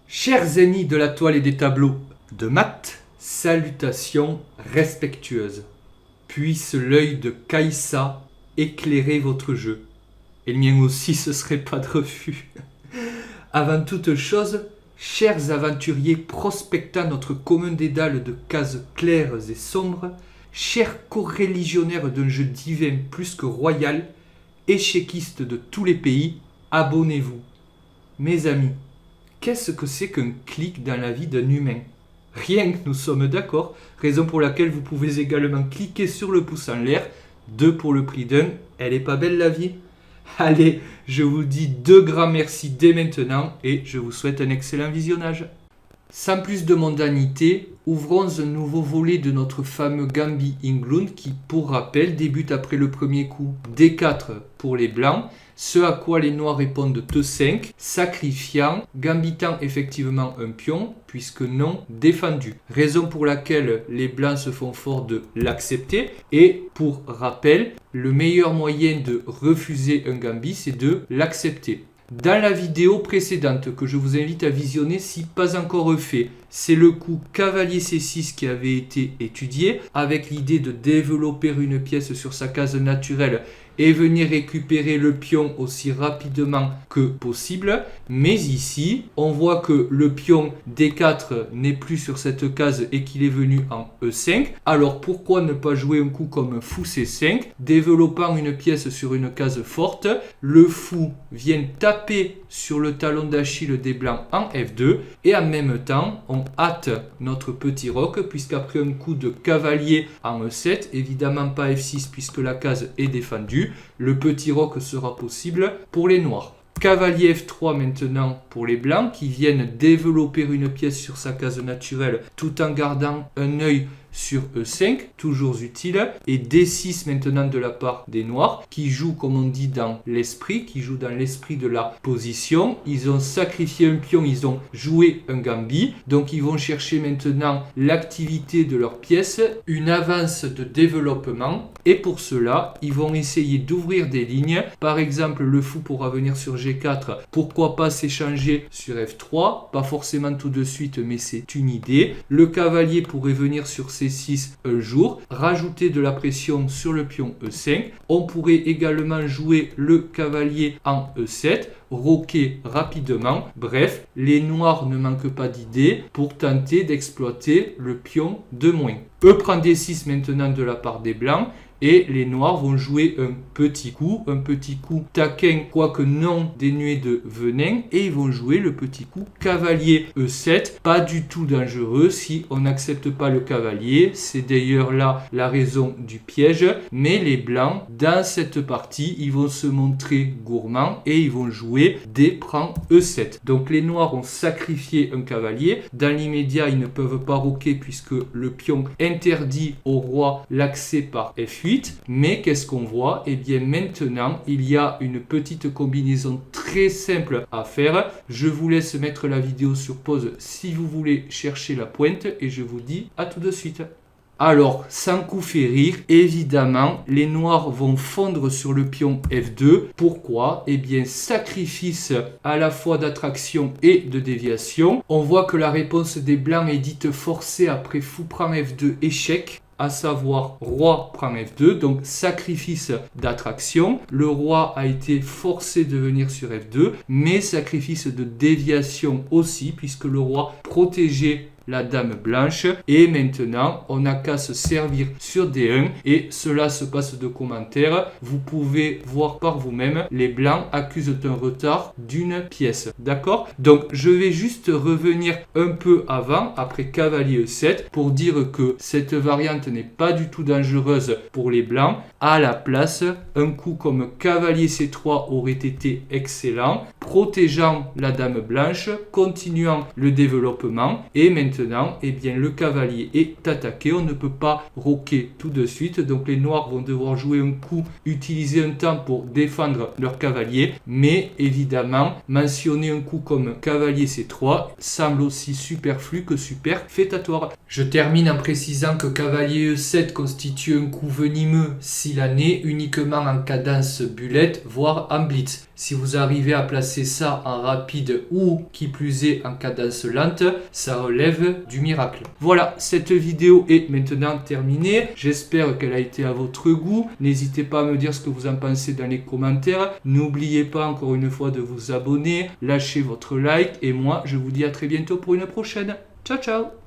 Chers amis de la toile et des tableaux de maths, salutations respectueuses. Puisse l'œil de Caïssa éclairer votre jeu. Et le mien aussi, ce serait pas de refus. Avant toute chose, chers aventuriers prospectant notre commun dédale de cases claires et sombres, chers coreligionnaires d'un jeu divin plus que royal, échéquistes de tous les pays, abonnez-vous. Mes amis, qu'est-ce que c'est qu'un clic dans la vie d'un humain ? Rien que nous sommes d'accord, raison pour laquelle vous pouvez également cliquer sur le pouce en l'air, 2 pour le prix d'un, elle est pas belle la vie ? Allez, je vous dis 2 grands merci dès maintenant et je vous souhaite un excellent visionnage. Sans plus de mondanité, ouvrons un nouveau volet de notre fameux Gambit England qui, pour rappel, débute après le premier coup D4 pour les blancs, ce à quoi les noirs répondent E5, sacrifiant, gambitant effectivement un pion, puisque non défendu. Raison pour laquelle les blancs se font fort de l'accepter, et pour rappel, le meilleur moyen de refuser un gambit, c'est de l'accepter. Dans la vidéo précédente que je vous invite à visionner si pas encore fait, c'est le coup cavalier C6 qui avait été étudié avec l'idée de développer une pièce sur sa case naturelle et venir récupérer le pion aussi rapidement que possible. Mais ici, on voit que le pion D4 n'est plus sur cette case et qu'il est venu en E5. Alors pourquoi ne pas jouer un coup comme fou C5, développant une pièce sur une case forte, le fou vient taper sur le talon d'Achille des blancs en F2 et en même temps on hâte notre petit roc puisqu'après un coup de cavalier en E7, évidemment pas F6 puisque la case est défendue, le petit roc sera possible pour les noirs. Cavalier F3 maintenant pour les blancs qui viennent développer une pièce sur sa case naturelle tout en gardant un œil sur E5, toujours utile, et D6 maintenant de la part des noirs, qui jouent comme on dit dans l'esprit, qui jouent dans l'esprit de la position. Ils ont sacrifié un pion, ils ont joué un gambit, donc ils vont chercher maintenant l'activité de leur pièce, une avance de développement, et pour cela, ils vont essayer d'ouvrir des lignes. Par exemple, le fou pourra venir sur G4, pourquoi pas s'échanger sur F3, pas forcément tout de suite, mais c'est une idée. Le cavalier pourrait venir sur C6 un jour, rajouter de la pression sur le pion E5. On pourrait également jouer le cavalier en E7, roquer rapidement. Bref, les noirs ne manquent pas d'idées pour tenter d'exploiter le pion de moins. E prend D6 maintenant de la part des blancs. Et les noirs vont jouer un petit coup taquin, quoique non dénué de venin, et ils vont jouer le petit coup cavalier E7, pas du tout dangereux si on n'accepte pas le cavalier, c'est d'ailleurs là la raison du piège, mais les blancs, dans cette partie, ils vont se montrer gourmands et ils vont jouer D prend E7. Donc les noirs ont sacrifié un cavalier, dans l'immédiat ils ne peuvent pas roquer puisque le pion interdit au roi l'accès par F8. Mais qu'est-ce qu'on voit ? Eh bien maintenant, il y a une petite combinaison très simple à faire. Je vous laisse mettre la vidéo sur pause si vous voulez chercher la pointe et je vous dis à tout de suite. Alors, sans coup fait rire, évidemment, les noirs vont fondre sur le pion F2. Pourquoi ? Eh bien, sacrifice à la fois d'attraction et de déviation. On voit que la réponse des blancs est dite forcée après fou prend F2 échec, à savoir roi prend F2, donc sacrifice d'attraction. Le roi a été forcé de venir sur F2, mais sacrifice de déviation aussi, puisque le roi protégeait la dame blanche, et maintenant on n'a qu'à se servir sur D1 et cela se passe de commentaires. Vous pouvez voir par vous-même, les blancs accusent un retard d'une pièce, d'accord? Donc je vais juste revenir un peu avant, après cavalier E7, pour dire que cette variante n'est pas du tout dangereuse pour les blancs. À la place, un coup comme cavalier C3 aurait été excellent, protégeant la dame blanche, continuant le développement, et maintenant eh bien, le cavalier est attaqué, on ne peut pas roquer tout de suite, donc les noirs vont devoir jouer un coup, utiliser un temps pour défendre leur cavalier, mais évidemment mentionner un coup comme cavalier C3 semble aussi superflu que superfétatoire. Je termine en précisant que cavalier E7 constitue un coup venimeux s'il en est uniquement en cadence bullet, voire en blitz. Si vous arrivez à placer ça en rapide ou qui plus est en cadence lente, ça relève du miracle. Voilà, cette vidéo est maintenant terminée. J'espère qu'elle a été à votre goût. N'hésitez pas à me dire ce que vous en pensez dans les commentaires. N'oubliez pas encore une fois de vous abonner, lâchez votre like et moi je vous dis à très bientôt pour une prochaine. Ciao ciao!